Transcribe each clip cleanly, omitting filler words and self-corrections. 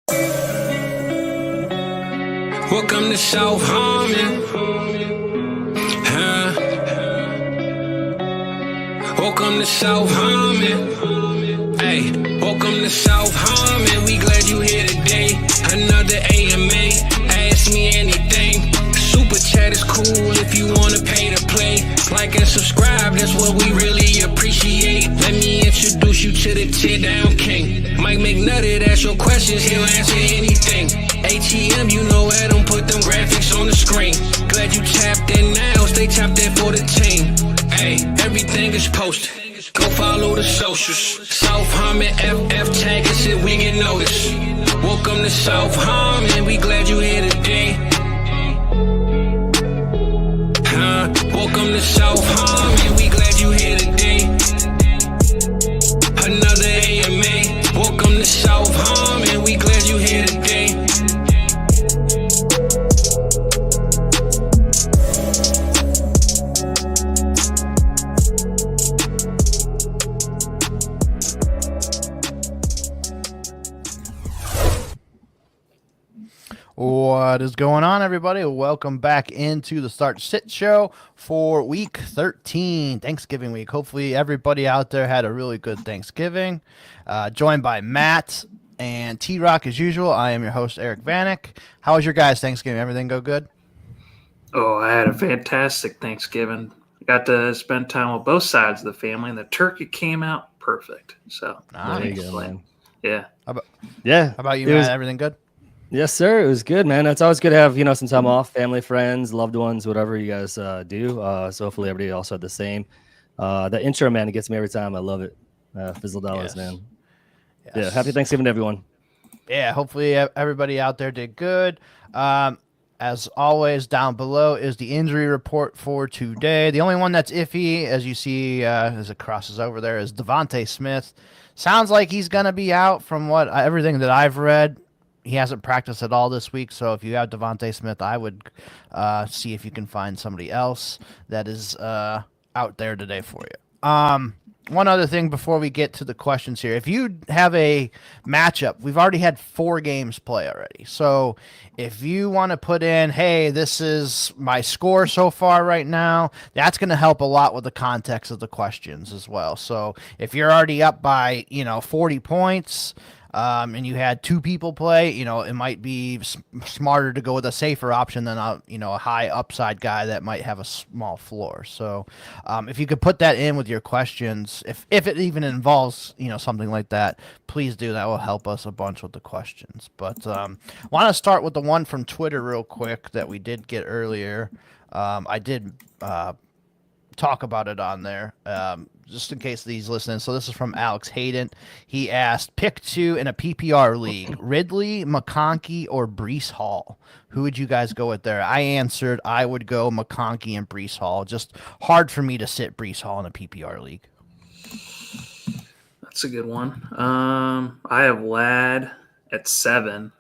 Welcome to South Harmon. Welcome to South Harmon. Hey, welcome to South Harmon. We glad you here today. Another AMA. Ask me anything. Super chat is cool if you wanna pay to play. Like and subscribe, that's what we really appreciate. Let me introduce you to the tear down king. Mike McNutted, ask your questions, he'll answer anything. ATM, you know Adam, put them graphics on the screen. Glad you tapped in now, stay tapped in for the team. Hey, everything is posted. Go follow the socials. South Harmon FF tag us if we get noticed. Welcome to South Harmon, we glad you here today. Welcome to South Harmon, we glad you here today. Another AMA. Welcome to South Harmon, we glad you here today. What is going on, everybody? Welcome back into the Start Sit Show for week 13, Thanksgiving week. Hopefully everybody out there had a really good Thanksgiving. Joined by Matt and T-Rock as usual. I am your host, Eric Vanek. How was your guys' Thanksgiving? Everything go good? Oh, I had a fantastic Thanksgiving. Got to spend time with both sides of the family, and the turkey came out perfect. So, nice. Yeah. How about you, Matt? Everything good? Yes, sir. It was good, man. It's always good to have, some time off, family, friends, loved ones, whatever you guys do. So hopefully everybody also had the same. The intro, man, it gets me every time. I love it. Fizzle dollars, man. Yes. Yeah. Happy Thanksgiving to everyone. Yeah. Hopefully everybody out there did good. As always, down below is the injury report for today. The only one that's iffy, as you see as it crosses over there, is Devontae Smith. Sounds like he's going to be out from what everything that I've read. He hasn't practiced at all this week, so if you have Devontae Smith, I would see if you can find somebody else that is out there today for you. One other thing before we get to the questions here. If you have a matchup, we've already had 4 games play already. So if you want to put in, hey, this is my score so far right now, that's going to help a lot with the context of the questions as well. So if you're already up by, 40 points, and you had 2 people play, it might be smarter to go with a safer option than a high upside guy that might have a small floor. So if you could put that in with your questions, if it even involves, something like that, please do. That will help us a bunch with the questions. But want to start with the one from Twitter real quick that we did get earlier. I did talk about it on there. Just in case these listening. So this is from Alex Hayden. He asked, pick 2 in a PPR league, Ridley, McConkey, or Breece Hall. Who would you guys go with there? I answered I would go McConkey and Breece Hall. Just hard for me to sit Breece Hall in a PPR league. That's a good one. I have Ladd at 7.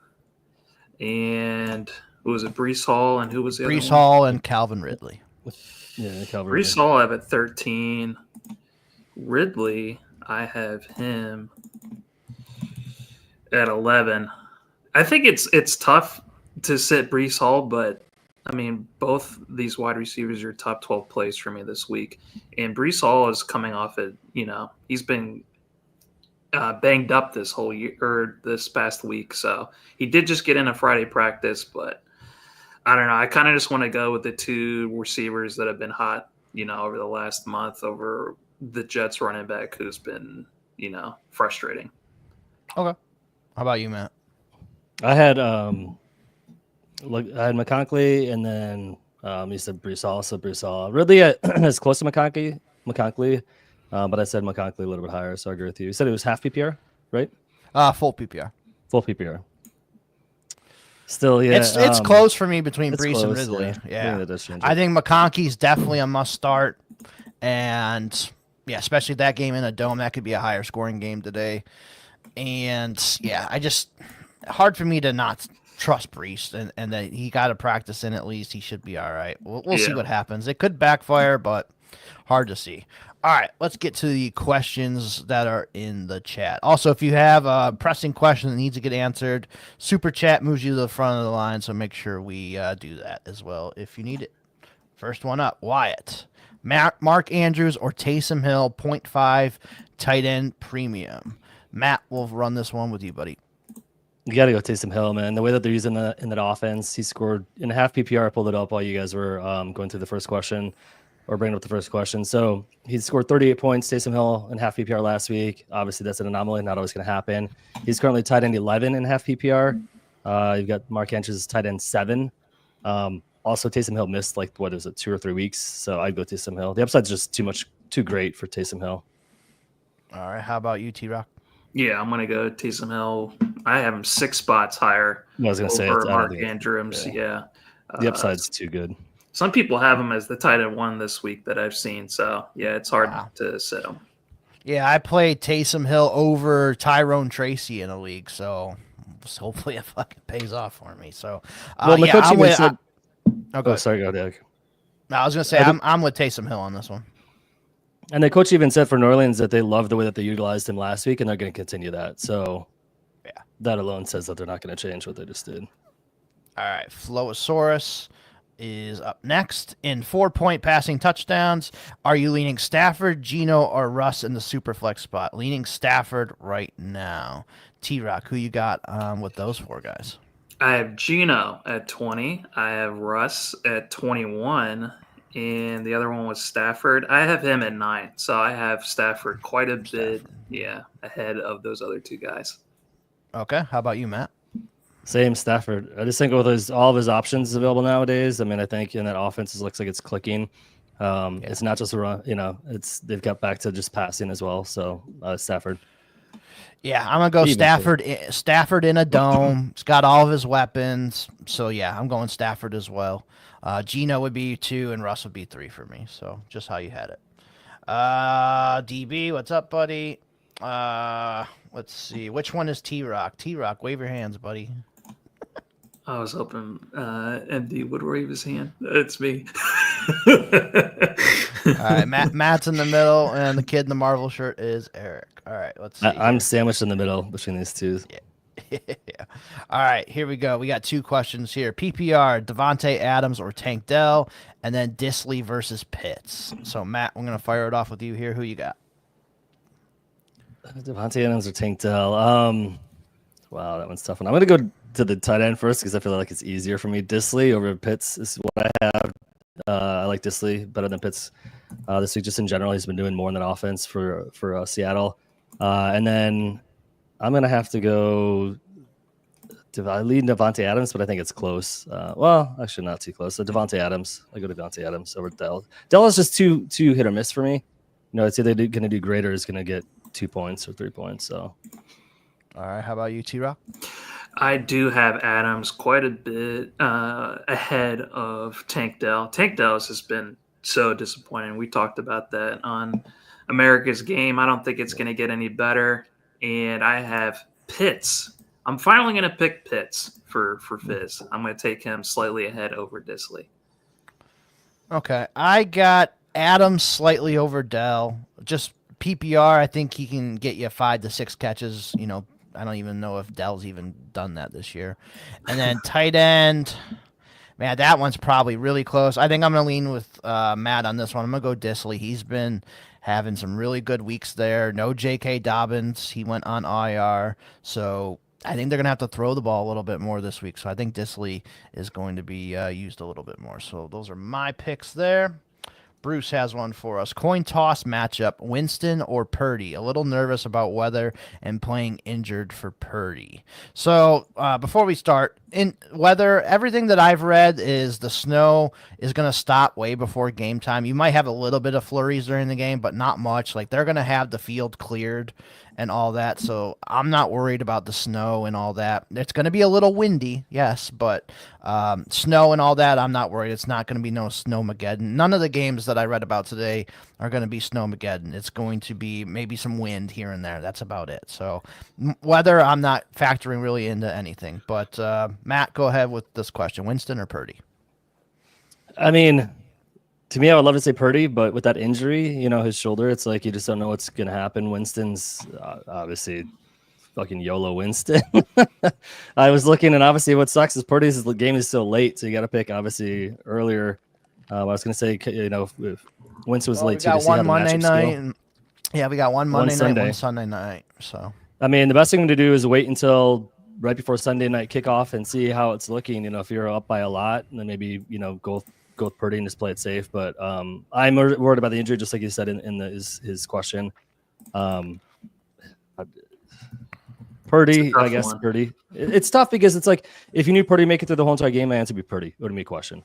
And who was it? Breece Hall, and who was the other one? Breece Hall and Calvin Ridley. Yeah, Calvin Breece Hall I have at 13. Ridley, I have him at 11. I think it's tough to sit Breece Hall, but I mean, both these wide receivers are top 12 plays for me this week. And Breece Hall is coming off it, he's been banged up this whole year or this past week. So he did just get in a Friday practice, but I don't know. I kind of just want to go with the 2 receivers that have been hot, over the last month over the Jets running back who's been, frustrating. Okay. How about you, Matt? I had McConkey, and then you said Breece Hall, so Breece Hall. Ridley is close to McConkey, but I said McConkey a little bit higher, so I agree with you. You said it was half PPR, right? Full PPR. Full PPR. Still, yeah. It's close for me between Breece and Ridley. Yeah. I think McConkey's definitely a must start. And yeah, especially that game in a dome, that could be a higher scoring game today. And yeah, hard for me to not trust Breece and that he got to practice in at least. He should be all right. We'll see what happens. It could backfire, but hard to see. All right, let's get to the questions that are in the chat. Also, if you have a pressing question that needs to get answered, super chat moves you to the front of the line, so make sure we do that as well if you need it. First one up, Wyatt. Mark Andrews or Taysom Hill, 0.5 tight end premium. Matt, we'll run this one with you, buddy. You got to go Taysom Hill, man. The way that they're using in that offense, he scored in half PPR. I pulled it up while you guys were going through the first question or bringing up the first question. So he scored 38 points, Taysom Hill, in half PPR last week. Obviously, that's an anomaly, not always going to happen. He's currently tight end 11 in half PPR. You've got Mark Andrews tight end 7. Also, Taysom Hill missed 2 or 3 weeks. So I'd go Taysom Hill. The upside's just too great for Taysom Hill. All right. How about you, T-Rock? Yeah, I'm going to go Taysom Hill. I have him 6 spots higher. I was going to say Mark Andrews. Yeah. The upside's too good. Some people have him as the tight end 1 this week that I've seen. So, yeah, it's hard to sit him. Yeah, I played Taysom Hill over Tyrone Tracy in a league. So hopefully it fucking pays off for me. So, sorry, go ahead. No, I was gonna say I'm with Taysom Hill on this one. And the coach even said for New Orleans that they love the way that they utilized him last week, and they're going to continue that. So, yeah, that alone says that they're not going to change what they just did. All right, Flowosaurus is up next in 4-point passing touchdowns. Are you leaning Stafford, Geno, or Russ in the super flex spot? Leaning Stafford right now. T-Rock, who you got with those 4 guys? I have Geno at 20. I have Russ at 21. And the other one was Stafford. I have him at 9. So I have Stafford quite a bit, ahead of those other 2 guys. Okay. How about you, Matt? Same, Stafford. I just think with all of his options available nowadays, I mean, I think in that offense, it looks like it's clicking. It's not just a run, they've got back to just passing as well. So Stafford. Yeah, I'm going to go Stafford. Stafford in a dome. He's got all of his weapons. So, yeah, I'm going Stafford as well. Geno would be 2 and Russ would be 3 for me. So, just how you had it. DB, what's up, buddy? Let's see. Which one is T-Rock? T-Rock, wave your hands, buddy. I was hoping MD would wave his hand. It's me. All right, Matt's in the middle, and the kid in the Marvel shirt is Eric. All right, let's see. I'm sandwiched in the middle between these 2. Yeah. All right, here we go. We got 2 questions here. PPR, Devontae Adams or Tank Dell, and then Disley versus Pitts. So, Matt, I'm going to fire it off with you here. Who you got? Devontae Adams or Tank Dell. Wow, that one's tough one. I'm going to go to the tight end first because I feel like it's easier for me. Disley over Pitts is what I have. I like Disley better than Pitts this week. Just in general, he's been doing more in that offense for Seattle. And then I'm going to have to go I lead Devontae Adams, but I think it's close. Well, actually not too close. So Devontae Adams. I go to Devontae Adams over Dell. Dell is just too hit or miss for me. It's either going to do great or is going to get 2 points or 3 points. So, all right. How about you, T-Rock? I do have Adams quite a bit ahead of Tank Dell. Tank Dell has just been so disappointing. We talked about that on America's Game. I don't think it's going to get any better. And I have Pitts. I'm finally going to pick Pitts for Fizz. I'm going to take him slightly ahead over Disley. Okay. I got Adams slightly over Dell. Just PPR, I think he can get you 5 to 6 catches. I don't even know if Dell's even done that this year. And then tight end, man, that one's probably really close. I think I'm going to lean with Matt on this one. I'm going to go Disley. He's been having some really good weeks there. No J.K. Dobbins. He went on IR. So I think they're going to have to throw the ball a little bit more this week. So I think Disley is going to be used a little bit more. So those are my picks there. Bruce has one for us. Coin toss matchup, Winston or Purdy. A little nervous about weather and playing injured for Purdy. So before we start, in weather, everything that I've read is the snow is going to stop way before game time. You might have a little bit of flurries during the game, but not much. Like they're going to have the field cleared and all that. So I'm not worried about the snow and all that. It's going to be a little windy, yes, but snow and all that, I'm not worried. It's not going to be no snowmageddon. None of the games that I read about today are going to be snowmageddon. It's going to be maybe some wind here and there. That's about it. So weather, I'm not factoring really into anything. But Matt, go ahead with this question. Winston or Purdy? I mean, To me, I would love to say Purdy, but with that injury, his shoulder, it's like you just don't know what's going to happen. Winston's obviously fucking YOLO Winston. I was looking, and obviously what sucks is Purdy's game is so late, so you got to pick obviously earlier. I was going to say, if Winston was late too, to see how the matchups go. Yeah, we got one Monday night, one Sunday night. So I mean, the best thing to do is wait until right before Sunday night kickoff and see how it's looking. If you're up by a lot, then maybe go with Purdy and just play it safe. But I'm worried about the injury, just like you said in his question. Purdy, I guess one. Purdy. It's tough because it's like if you knew Purdy make it through the whole entire game, my answer would be Purdy. It wouldn't be a question.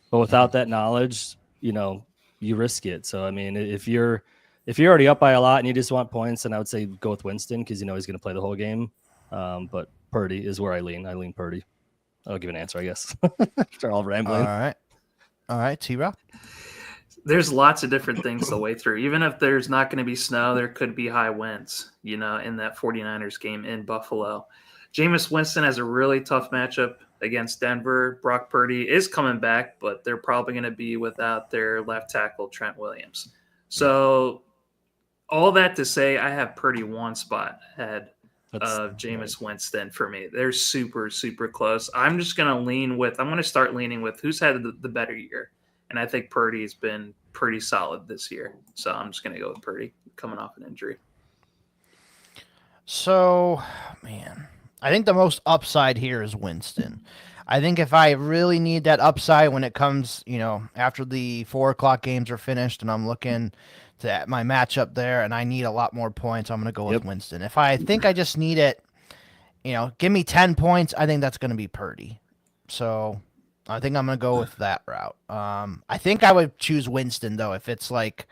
But without that knowledge, you risk it. So I mean, if you're already up by a lot and you just want points, then I would say go with Winston because he's going to play the whole game. But Purdy is where I lean. I lean Purdy. I'll give an answer, I guess. They're all rambling. All right, T-Rock. There's lots of different things to weigh through. Even if there's not going to be snow, there could be high winds, in that 49ers game in Buffalo. Jameis Winston has a really tough matchup against Denver. Brock Purdy is coming back, but they're probably going to be without their left tackle, Trent Williams. So all that to say, I have Purdy one spot ahead of Jameis Winston for me. They're super, super close. I'm going to start leaning with who's had the better year. And I think Purdy's been pretty solid this year. So I'm just going to go with Purdy coming off an injury. So, man, I think the most upside here is Winston. I think if I really need that upside when it comes, after the 4:00 games are finished and I'm looking to my matchup there and I need a lot more points, I'm going to go with Winston. If I think I just need it, give me 10 points, I think that's going to be Purdy. So I think I'm going to go with that route. I think I would choose Winston, though, if it's like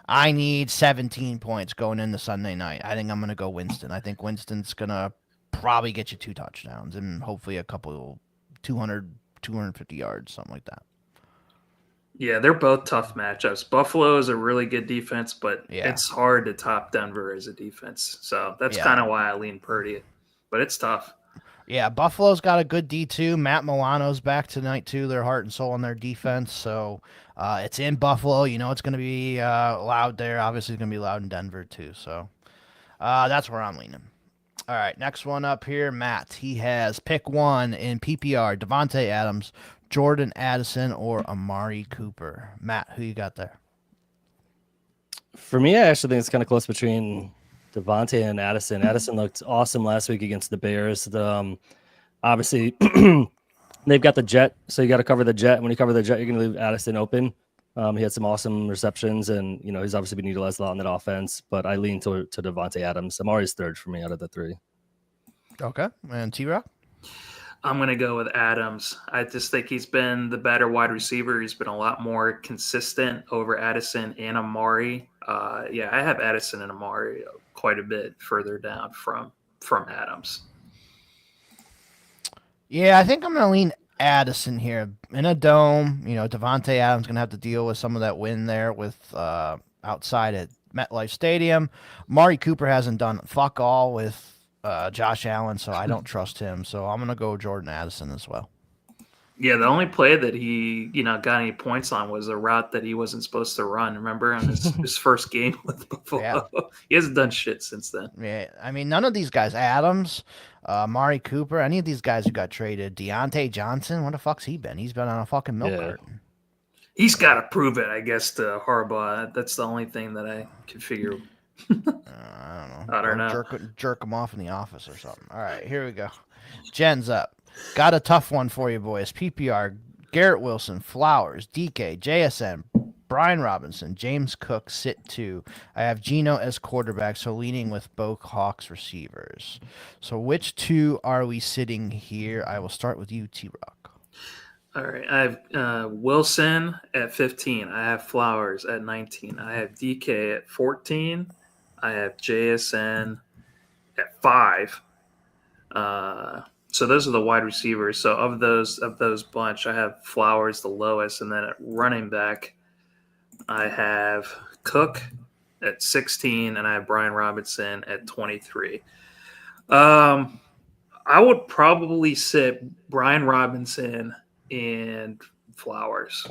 I need 17 points going into Sunday night. I think I'm going to go Winston. I think Winston's going to probably get you 2 touchdowns and hopefully a couple 250 yards, something like that. Yeah, they're both tough matchups. Buffalo is a really good defense, but it's hard to top Denver as a defense. So that's kind of why I lean Purdy, but it's tough. Yeah, Buffalo's got a good D2. Matt Milano's back tonight, too. Their heart and soul on their defense. So it's in Buffalo. It's going to be loud there. Obviously, it's going to be loud in Denver, too. So that's where I'm leaning. All right, next one up here, Matt. He has pick 1 in PPR, Devontae Adams, Jordan Addison, or Amari Cooper. Matt, who you got there? For me, I actually think it's kind of close between Devontae and Addison. Addison looked awesome last week against the Bears. Obviously, they've got the jet, so you got to cover the jet. When you cover the jet, you're going to leave Addison open. He had some awesome receptions, and he's obviously been utilized a lot in that offense. But I lean to Devontae Adams. Amari's third for me out of the 3. Okay, and T-Rock? I'm going to go with Adams. I just think he's been the better wide receiver. He's been a lot more consistent over Addison and Amari. I have Addison and Amari quite a bit further down from Adams. Yeah, I think I'm going to lean Addison here. In a dome, Devontae Adams going to have to deal with some of that wind there with outside at MetLife Stadium. Amari Cooper hasn't done fuck all with Josh Allen, so I don't trust him. So I'm going to go Jordan Addison as well. Yeah, the only play that he, got any points on was a route that he wasn't supposed to run. Remember on his first game with Buffalo? Yeah. He hasn't done shit since then. Yeah, I mean, none of these guys, Adams, Amari Cooper, any of these guys who got traded, Deontay Johnson, what the fuck's he been? He's been on a fucking milk carton. He's got to prove it, I guess, to Harbaugh. That's the only thing that I can figure. I don't know. Jerk him off in the office or something. All right, here we go. Jen's up. Got a tough one for you, boys. PPR, Garrett Wilson, Flowers, DK, JSN, Brian Robinson, James Cook, sit 2. I have Geno as quarterback, so leaning with both Hawks receivers. So which 2 are we sitting here? I will start with you, T-Rock. All right. I have Wilson at 15. I have Flowers at 19. I have DK at 14. I have JSN at 5. So those are the wide receivers. So of those bunch, I have Flowers the lowest, and then at running back, I have Cook at 16, and I have Brian Robinson at 23. I would probably sit Brian Robinson and Flowers.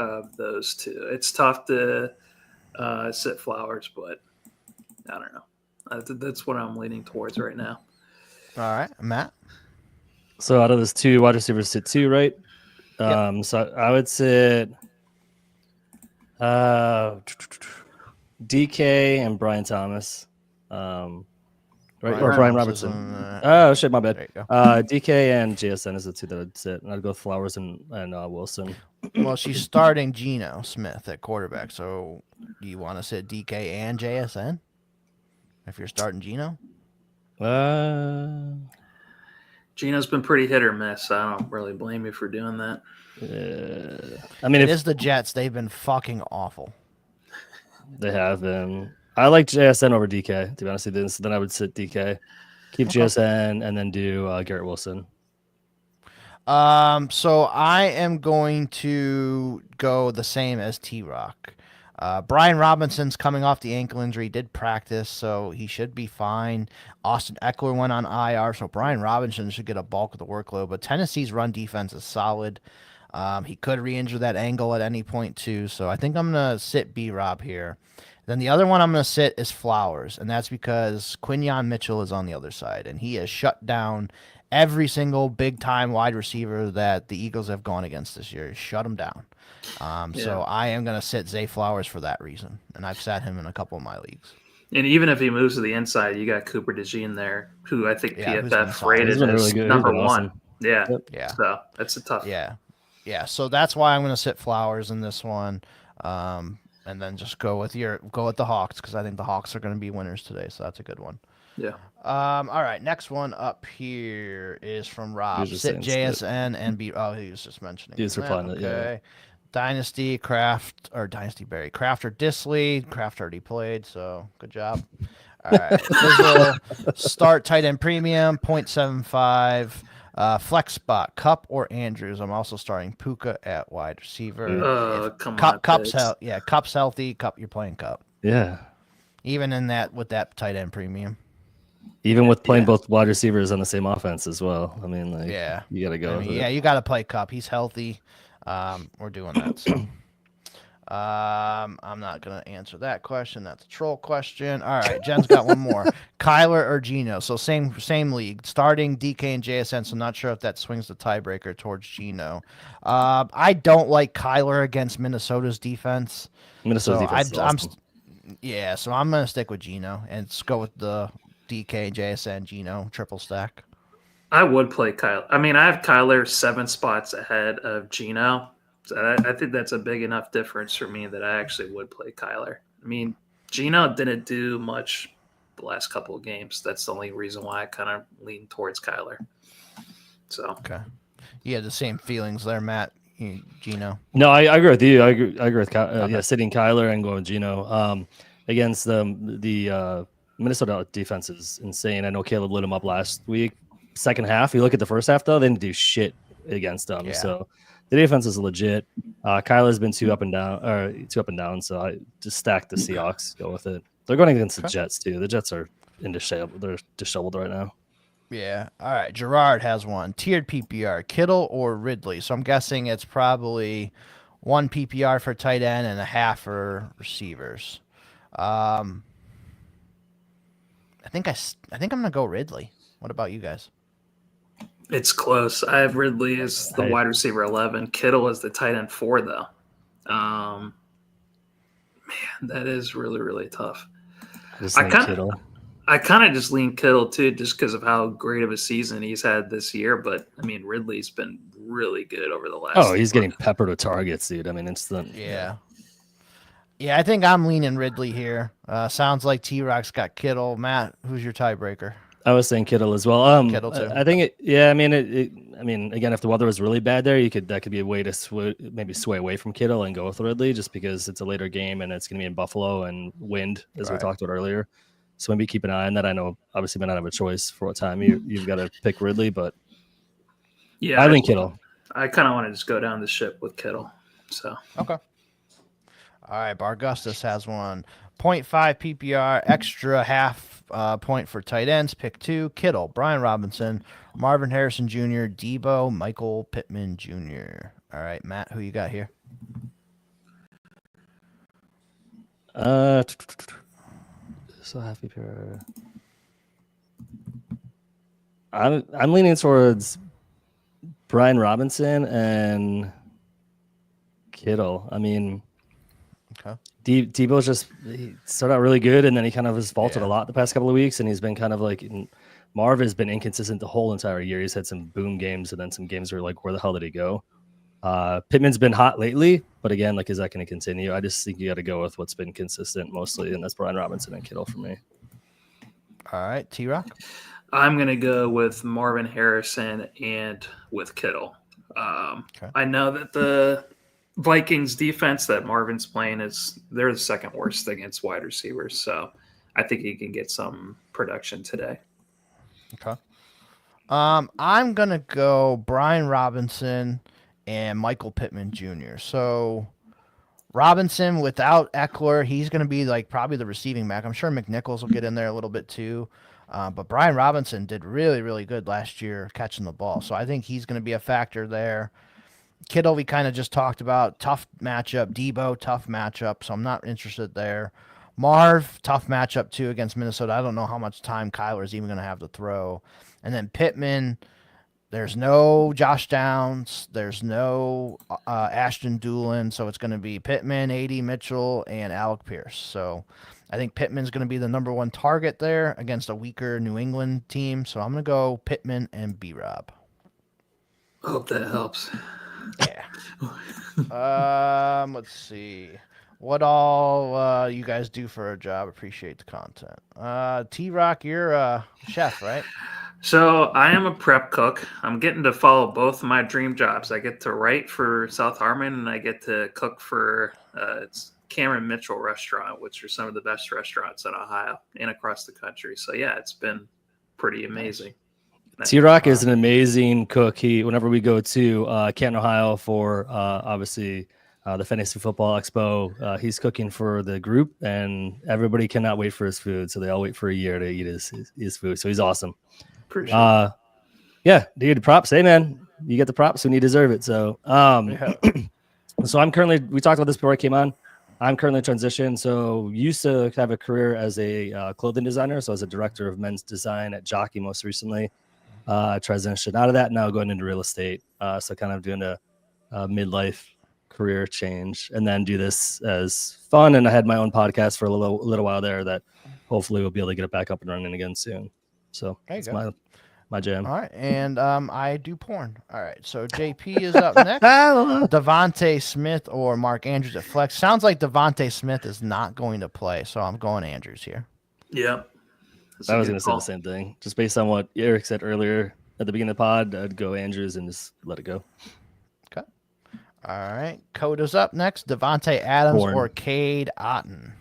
of those two. It's tough to sit Flowers, but I don't know. That's what I'm leaning towards right now. All right, Matt. So out of those two wide receivers, sit two, right? Yep. So I would sit DK and Brian Thomas, right? Or Brian Robertson. Oh shit, my bad. There you go. DK and JSN is the two that I'd sit, and I'd go with Flowers and Wilson. Well, she's starting Geno Smith at quarterback, so do you want to sit DK and JSN if you're starting Geno? Geno's been pretty hit or miss. So I don't really blame you for doing that. I mean, It is the Jets. They've been fucking awful. They have been. I like JSN over DK, to be honest with you. So then I would sit DK, keep JSN, and then do Garrett Wilson. So I am going to go the same as T-Rock. Brian Robinson's coming off the ankle injury, did practice, so he should be fine. Austin Eckler went on IR, so Brian Robinson should get a bulk of the workload. But Tennessee's run defense is solid. He could re-injure that ankle at any point too, so I think I'm going to sit B-Rob here. Then the other one I'm going to sit is Flowers, and that's because Quinyon Mitchell is on the other side, and he has shut down every single big-time wide receiver that the Eagles have gone against this year. Shut him down. So I am going to sit Zay Flowers for that reason, and I've sat him in a couple of my leagues. And even if he moves to the inside, you got Cooper DeJean there, who I think PFF rated as number one. Awesome. Yeah. Yeah. So that's a tough. Yeah. So that's why I'm going to sit Flowers in this one, and then just go with the Hawks because I think the Hawks are going to be winners today. So that's a good one. Yeah. All right. Next one up here is from Rob. Sit JSN and B. Oh, he was just mentioning. He was replying that. Okay. Yeah. Dynasty Berry. Kraft or Disley. Kraft already played, so good job. All right. Fizzle, start tight end premium, 0.75. Flex spot, Cup or Andrews. I'm also starting Puka at wide receiver. Come on. Cup's Cup's healthy. Cup, you're playing Cup. Yeah. Even in that with that tight end premium. Even with playing both wide receivers on the same offense as well. I mean, you got to go. You got to play Cup. He's healthy. We're doing that. So. I'm not going to answer that question. That's a troll question. All right. Jen's got one more. Kyler or Geno. So same league. Starting DK and JSN. So not sure if that swings the tiebreaker towards Geno. I don't like Kyler against Minnesota's defense. Minnesota's defense is awesome. So I'm going to stick with Geno and go with the DK, JSN, Geno triple stack. I would play Kyler. I mean, I have Kyler 7 spots ahead of Geno. So I think that's a big enough difference for me that I actually would play Kyler. I mean, Geno didn't do much the last couple of games. That's the only reason why I kind of lean towards Kyler. So okay, you had the same feelings there, Matt. Geno. No, I agree with you. I agree with sitting Kyler and going Geno. Against the Minnesota defense is insane. I know Caleb lit him up last week. Second half, you look at the first half though, they didn't do shit against them. Yeah. So the defense is legit. Kyler's been too up and down. So I just stack the Seahawks. Go with it. They're going against the Jets too. The Jets are they're disheveled right now. Yeah. All right. Gerard has one. Tiered PPR, Kittle or Ridley. So I'm guessing it's probably 1 PPR for tight end and a half for receivers. I think I'm gonna go Ridley. What about you guys? It's close. I have Ridley as the wide receiver 11. Kittle is the tight end 4, though. Man, that is really, really tough. I kind of just lean Kittle, too, just because of how great of a season he's had this year. But, I mean, Ridley's been really good over the last he's getting peppered with targets, dude. I mean, instant. Yeah. Yeah, I think I'm leaning Ridley here. Sounds like T-Rock's got Kittle. Matt, who's your tiebreaker? I was saying Kittle as well. Kittle too. I think I mean, again, if the weather was really bad there, that could be a way to maybe sway away from Kittle and go with Ridley, just because it's a later game and it's going to be in Buffalo and wind, as we talked about earlier. So maybe keep an eye on that. I know obviously may not have a choice for what time you've got to pick Ridley, but I think Kittle. I kind of want to just go down the ship with Kittle. So okay. All right, Bargustus has one. 0.5 PPR, extra half point for tight ends. Pick 2, Kittle, Brian Robinson, Marvin Harrison Jr., Deebo, Michael Pittman Jr. All right, Matt, who you got here? So happy pair. I'm leaning towards Brian Robinson and Kittle. I mean, Okay. Deebo's he started out really good, and then he kind of has faltered Yeah. a lot the past couple of weeks, and he's been kind of like Marv has been inconsistent the whole entire year. He's had some boom games and then some games where like, where the hell did he go? Pittman's been hot lately, but again, like, is that going to continue? I just think you got to go with what's been consistent mostly, and that's Brian Robinson and Kittle for me. All right, T-Rock. I'm going to go with Marvin Harrison and with Kittle. I know that the Vikings defense that Marvin's playing they're the second worst against wide receivers. So I think he can get some production today. Okay. I'm going to go Brian Robinson and Michael Pittman Jr. So Robinson without Eckler, he's going to be like probably the receiving back. I'm sure McNichols will get in there a little bit too. But Brian Robinson did really, really good last year catching the ball. So I think he's going to be a factor there. Kittle, we kind of just talked about. Tough matchup. Deebo, tough matchup. So I'm not interested there. Marv, tough matchup too against Minnesota. I don't know how much time Kyler's even going to have to throw. And then Pittman, there's no Josh Downs. There's no Ashton Doolin. So it's going to be Pittman, A.D. Mitchell, and Alec Pierce. So I think Pittman's going to be the number one target there against a weaker New England team. So I'm going to go Pittman and B-Rob. Hope that helps. Yeah. Let's see. What all you guys do for a job? Appreciate the content. T-Rock, you're a chef, right? So I am a prep cook. I'm getting to follow both of my dream jobs. I get to write for South Harmon, and I get to cook for it's Cameron Mitchell Restaurant, which are some of the best restaurants in Ohio and across the country. So yeah, it's been pretty amazing. T-Rock is an amazing cook. Whenever we go to Canton, Ohio for obviously the Fantasy Football Expo, he's cooking for the group, and everybody cannot wait for his food. So they all wait for a year to eat his food. So he's awesome. Appreciate it. Yeah, dude, props. Hey, man, you get the props when you deserve it. So, so we talked about this before I came on. I'm currently in transition. So used to have a career as a clothing designer. So as a director of men's design at Jockey most recently. Transition out of that, now going into real estate. So kind of doing a midlife career change, and then do this as fun. And I had my own podcast for a little while there that hopefully we'll be able to get it back up and running again soon. So that's my jam. All right, and I do porn. All right, so JP is up next. Devontae Smith or Mark Andrews at flex. Sounds like Devontae Smith is not going to play, so I'm going Andrews here. Yep. I was going to say the same thing. Just based on what Eric said earlier at the beginning of the pod, I'd go Andrews and just let it go. Okay. All right. Coda's up next. Devontae Adams or Cade Otton.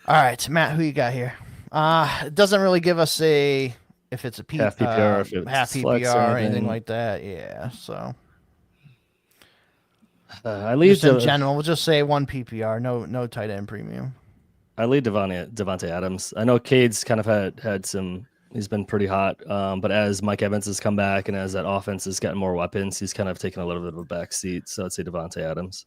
All right, Matt, who you got here? It doesn't really give us if it's a half PPR, if it's half PPR or anything like that. Yeah, so. I leave just in general, we'll just say one PPR, no tight end premium. I lead Devontae Adams. I know Cade's kind of had some. He's been pretty hot, but as Mike Evans has come back and as that offense has gotten more weapons, he's kind of taken a little bit of a back seat. So I'd say Devontae Adams.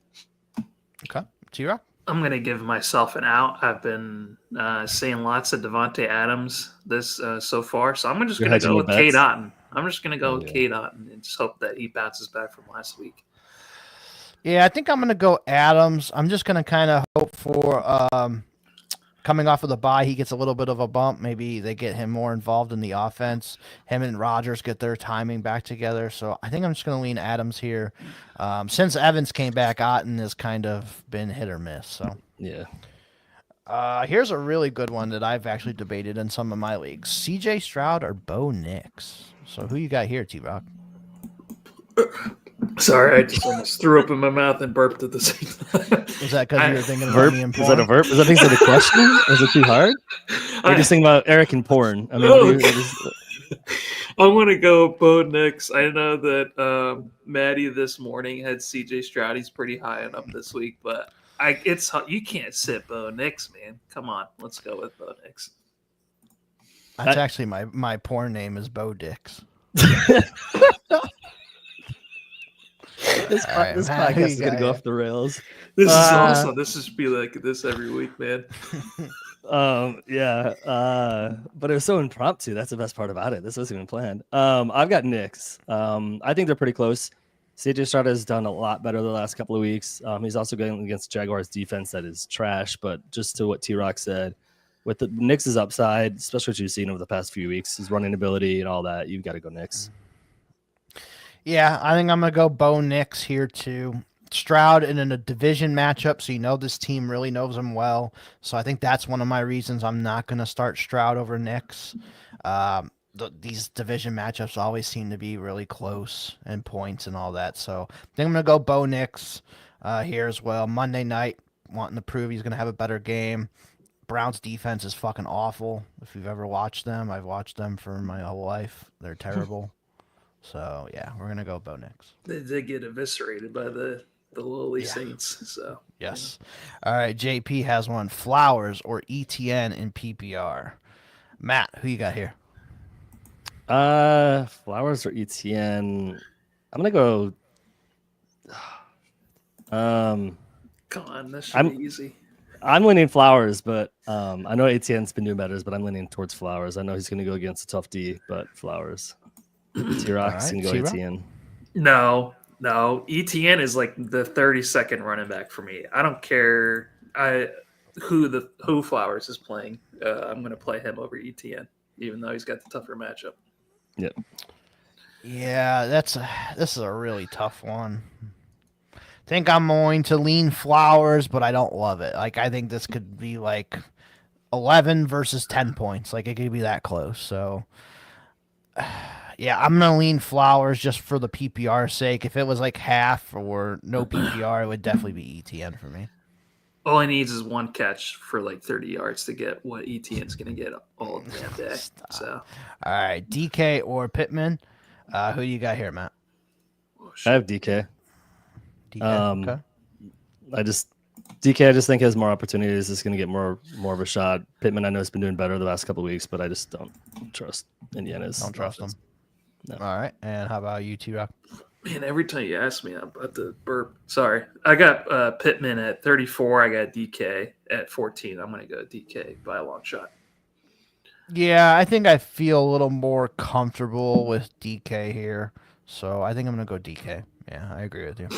Okay, T-Rock? I'm going to give myself an out. I've been seeing lots of Devontae Adams so far, so I'm just going to go with Cade Otton. I'm just going to go with Cade Otton and just hope that he bounces back from last week. Yeah, I think I'm going to go Adams. I'm just going to kind of hope for coming off of the bye, he gets a little bit of a bump. Maybe they get him more involved in the offense. Him and Rodgers get their timing back together. So I think I'm just going to lean Adams here. Since Evans came back, Otton has kind of been hit or miss. So yeah. Here's a really good one that I've actually debated in some of my leagues: C.J. Stroud or Bo Nix. So who you got here, T-Rock? Sorry, I just almost threw up in my mouth and burped at the same time. Was that because you were thinking about me and porn? Is that a verb? Is that a question? Is it too hard? You're just thinking about Eric and porn. I mean, I'm going to go Bo Nix. I know that Maddie this morning had CJ Stroud. He's pretty high up this week, but you can't sit Bo Nix, man. Come on, let's go with Bo Nix. That's actually my porn name is Bo Dix. This All right, this Matt, who podcast you is gonna got go here? off the rails. This is Uh, awesome. This should be like this every week, man. Yeah. But it was so impromptu. That's the best part about it. This wasn't even planned. I've got Knicks. I think they're pretty close. CJ Stroud has done a lot better the last couple of weeks. He's also going against Jaguars defense that is trash. But just to what T Rock said, with the Knicks' upside, especially what you've seen over the past few weeks, his running ability and all that, you've got to go Knicks. Yeah, I think I'm gonna go Bo Nix here too. Stroud in a division matchup, so you know this team really knows him well. So I think that's one of my reasons I'm not gonna start Stroud over Nix. These division matchups always seem to be really close in points and all that. So I think I'm gonna go Bo Nix here as well. Monday night, wanting to prove he's gonna have a better game. Browns defense is fucking awful. If you've ever watched them, I've watched them for my whole life. They're terrible. So yeah, we're gonna go Bo Nix. They did get eviscerated by the lowly Saints. So Yes. All right, JP has one. Flowers or ETN in PPR. Matt, who you got here? Flowers or ETN? I'm gonna go. come on, this should be easy. I'm leaning Flowers, but I know ATN's been doing better, but I'm leaning towards Flowers. I know he's going to go against a tough D, but Flowers. T-Rock's going to go T-Rock? ATN. No. ETN is like the 32nd running back for me. I don't care who Flowers is playing. I'm going to play him over ETN, even though he's got the tougher matchup. Yep. Yeah, this is a really tough one. Think I'm going to lean Flowers, but I don't love it. Like I think this could be like 11 versus 10 points. Like it could be that close. So yeah, I'm gonna lean Flowers just for the PPR sake. If it was like half or no PPR, it would definitely be ETN for me. All he needs is one catch for like 30 yards to get what ETN's going to get all damn day. So, all right, DK or Pittman. Who you got here, Matt? I have DK. DK. Okay. I just think has more opportunities. Is going to get more of a shot. Pittman, I know, has been doing better the last couple of weeks, but I just don't trust Indiana's. Don't trust offense. them. No. All right, and how about you, T-Rock? Man, every time you ask me, I'm about to burp. Sorry. I got Pittman at 34. I got DK at 14. I'm going to go DK by a long shot. Yeah, I think I feel a little more comfortable with DK here. So I think I'm going to go DK. Yeah, I agree with you.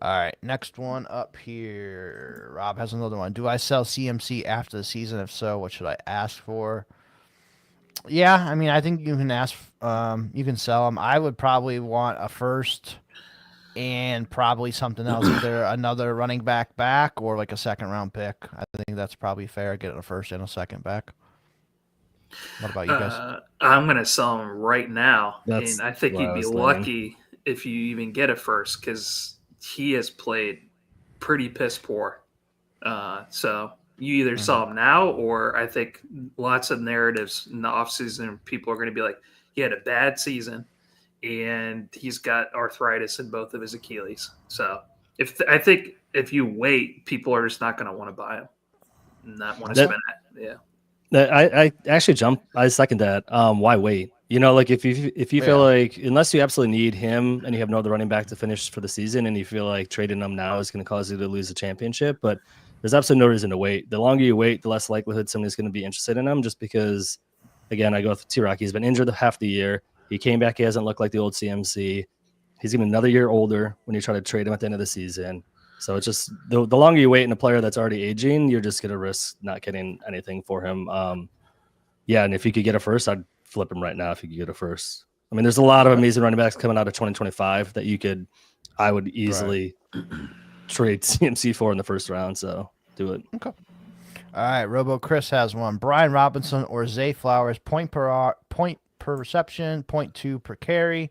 All right, next one up here. Rob has another one. Do I sell CMC after the season? If so, what should I ask for? Yeah, I mean, I think you can ask. You can sell him. I would probably want a first and probably something else, either another running back or like a second round pick. I think that's probably fair. Getting a first and a second back. What about you guys? I'm going to sell him right now, That's and I think what you'd I be was lucky if you even get a first because he has played pretty piss poor. So you either sell him now, or I think lots of narratives in the offseason, people are going to be like, he had a bad season, and he's got arthritis in both of his Achilles. So I think if you wait, people are just not going to want to buy him, and not want to spend it. Yeah. I actually I second that. Why wait? You know, like if you feel like, unless you absolutely need him and you have no other running back to finish for the season, and you feel like trading him now is going to cause you to lose the championship, but there's absolutely no reason to wait. The longer you wait, the less likelihood somebody's going to be interested in him. Just because, again, I go with T-Rock. He's been injured half the year. He came back. He hasn't looked like the old CMC. He's even another year older when you try to trade him at the end of the season. So it's just the longer you wait in a player that's already aging, you're just going to risk not getting anything for him. Yeah, and if you could get a first, I'd flip him right now if you could get a first. I mean, there's a lot of amazing running backs coming out of 2025 that I would easily trade CMC for in the first round. So do it. Okay. All right, Robo Chris has one. Brian Robinson or Zay Flowers, point per reception, 0.2 per carry.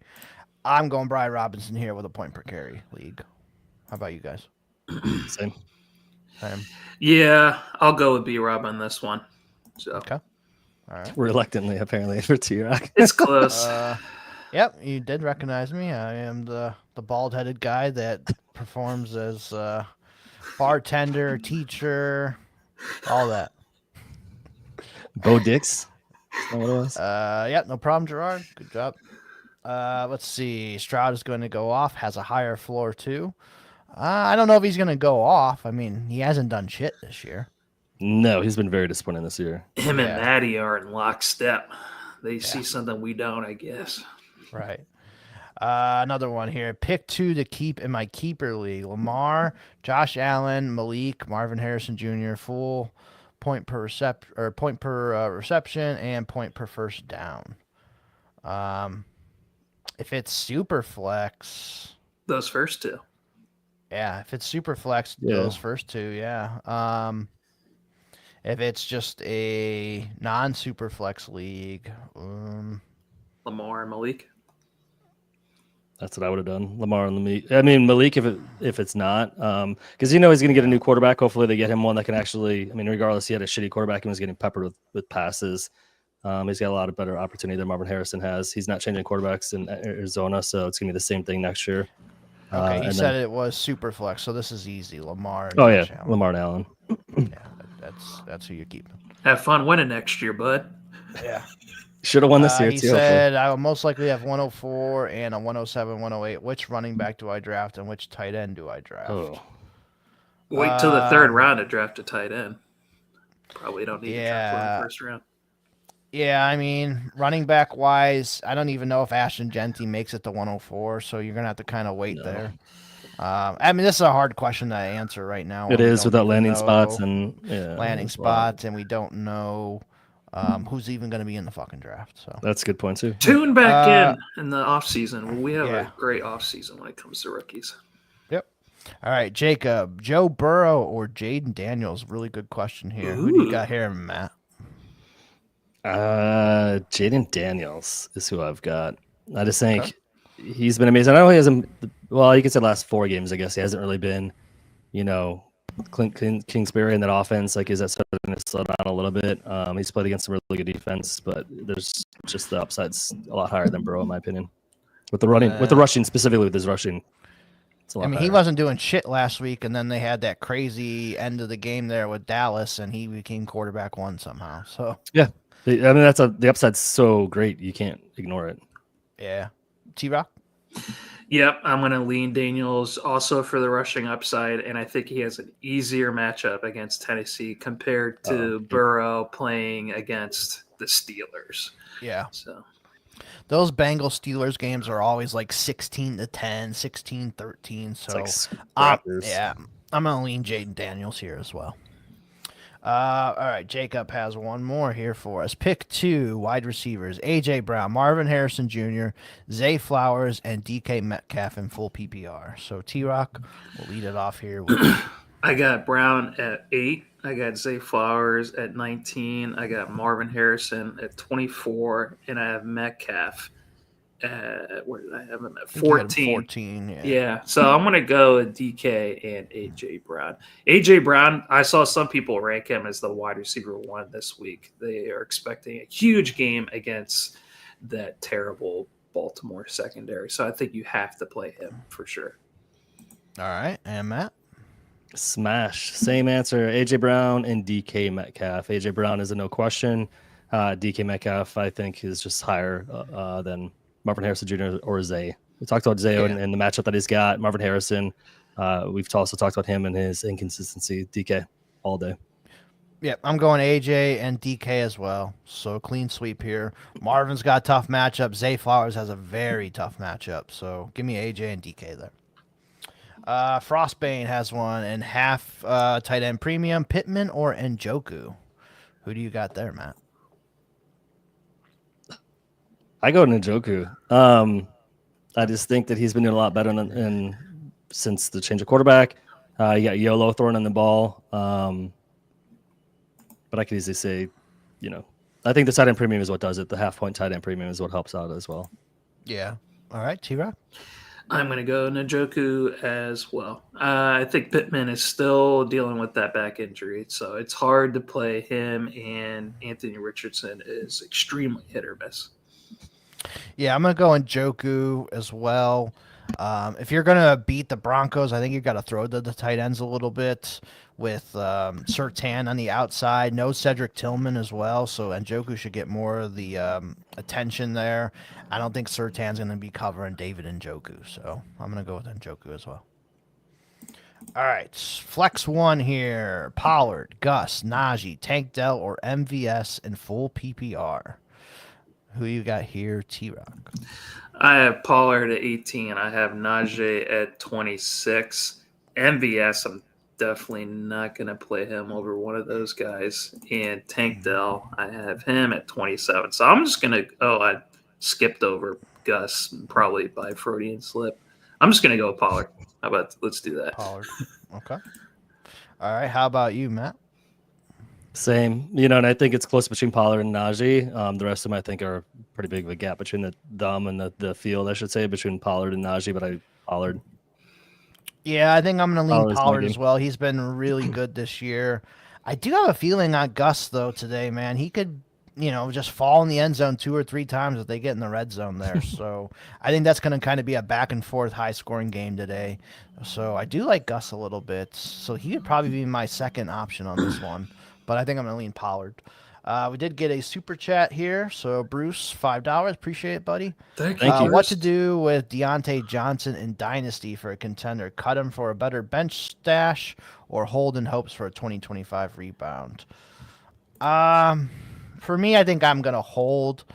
I'm going Brian Robinson here with a point per carry league. How about you guys? Same. Yeah, I'll go with B-Rob on this one. So. Okay. All right. Reluctantly, apparently, for T-Rock. It's close. Yep, you did recognize me. I am the bald-headed guy that performs as bartender, teacher, all that. Bo Dix. Is that what it was? Yeah, no problem, Gerard. Good job. Let's see. Stroud is going to go off. Has a higher floor too. I don't know if he's going to go off. I mean, he hasn't done shit this year. No, he's been very disappointing this year. Him and Yeah. Maddie are in lockstep. They see something we don't, I guess. Right. Another one here. Pick 2 to keep in my keeper league. Lamar, Josh Allen, Malik, Marvin Harrison Jr. Full point per reception and point per first down. If it's super flex, Those first two. yeah. If it's super flex, Yeah. those first 2, yeah. If it's just a non-super flex league, Lamar and Malik. That's what I would have done. Lamar and Malik. I mean, Malik, if it's not, because he's going to get a new quarterback. Hopefully, they get him one that can actually. I mean, regardless, he had a shitty quarterback and was getting peppered with passes. He's got a lot of better opportunity than Marvin Harrison has. He's not changing quarterbacks in Arizona, so it's going to be the same thing next year. okay. He said it was super flex, so this is easy. Lamar. And Oh yeah, Josh Allen. Lamar and Allen. Yeah, that's who you're keeping. Have fun winning next year, bud. Yeah. Should have won this year He too. said, I will most likely have 104 and a 107, 108. Which running back do I draft and which tight end do I draft? Oh, Wait till the third round to draft a tight end. Probably don't need to draft one in the first round. Yeah, I mean, running back wise, I don't even know if Ashton Genty makes it to 104, so you're going to have to kind of wait there. I mean, this is a hard question to answer right now. it We is don't without even landing know spots and landing spots, and we don't know who's even going to be in the fucking draft. So That's a good point too. Tune back in the offseason. We have yeah. a great offseason when it comes to rookies. Yep. All right, Jacob, Joe Burrow or Jaden Daniels? Really good question here. Who do you got here, Matt? Jaden Daniels is who I've got. I just think he's been amazing. I know he hasn't. Well, you could say last 4 games. I guess he hasn't really been, Kingsbury in that offense. Like, is that starting to slow down a little bit? He's played against some really good defense, but there's just the upside's a lot higher than Burrow, in my opinion. With the rushing, specifically with his rushing. I mean, he wasn't doing shit last week, and then they had that crazy end of the game there with Dallas, and he became quarterback 1 somehow. So yeah, I mean the upside's so great you can't ignore it. Yeah, T-Rock. Yep, I'm going to lean Daniels also for the rushing upside, and I think he has an easier matchup against Tennessee compared to Burrow playing against the Steelers. Yeah. So those Bengals Steelers games are always like 16-10, 16-13. So yeah, I'm gonna lean Jaden Daniels here as well. All right, Jacob has one more here for us. Pick 2 wide receivers: A.J. Brown, Marvin Harrison Jr., Zay Flowers, and DK Metcalf in full PPR. So T-Rock will lead it off here. I got Brown at 8. I got Zay Flowers at 19. I got Marvin Harrison at 24, and I have Metcalf at, where did I have him at? 14. 14. Yeah. So I'm gonna go with DK and AJ Brown. AJ Brown, I saw some people rank him as the wide receiver 1 this week. They are expecting a huge game against that terrible Baltimore secondary. So I think you have to play him for sure. All right, and Matt. Smash. Same answer. AJ Brown and DK Metcalf. AJ Brown is a no question. DK Metcalf, I think, is just higher than Marvin Harrison Jr. or Zay. We talked about Zay and the matchup that he's got. Marvin Harrison, we've also talked about him and his inconsistency. DK all day. Yeah, I'm going AJ and DK as well. So clean sweep here. Marvin's got a tough matchup. Zay Flowers has a very tough matchup. So give me AJ and DK there. Frostbane has one and half tight end premium. Pittman or Njoku? Who do you got there, Matt? I go Njoku. I just think that he's been doing a lot better since the change of quarterback. You got YOLO throwing in the ball. But I could easily say, I think the tight end premium is what does it. The half-point tight end premium is what helps out as well. Yeah. All right, T-Rock. I'm going to go Njoku as well. I think Pittman is still dealing with that back injury, so it's hard to play him, and Anthony Richardson is extremely hit or miss. Yeah, I'm going to go Njoku as well. If you're going to beat the Broncos, I think you've got to throw to the tight ends a little bit with Surtain on the outside. No Cedric Tillman as well, so Njoku should get more of the attention there. I don't think Surtain's going to be covering David Njoku, so I'm going to go with Njoku as well. All right, flex one here. Pollard, Gus, Najee, Tank Dell, or MVS in full PPR. Who you got here, T-Rock? I have Pollard at 18. I have Najee at 26. MVS, I'm definitely not going to play him over one of those guys. And Tank Dell, I have him at 27. So I'm just going to – I skipped over Gus probably by Freudian slip. I'm just going to go with Pollard. How about let's do that? Pollard. Okay. All right. How about you, Matt? Same, and I think it's close between Pollard and Najee. The rest of them, I think, are pretty big of a gap between the thumb and the field, I should say, between Pollard and Najee, but Pollard. Yeah, I think I'm going to lean Pollard my as well. He's been really good this year. I do have a feeling on Gus, though, today, man. He could, just fall in the end zone 2 or 3 times if they get in the red zone there. So I think that's going to kind of be a back-and-forth high-scoring game today. So I do like Gus a little bit. So he would probably be my second option on this one. But I think I'm going to lean Pollard. We did get a super chat here. So, Bruce, $5. Appreciate it, buddy. Thank you. What to do with Deontay Johnson in Dynasty for a contender? Cut him for a better bench stash or hold in hopes for a 2025 rebound? For me, I think I'm going to hold.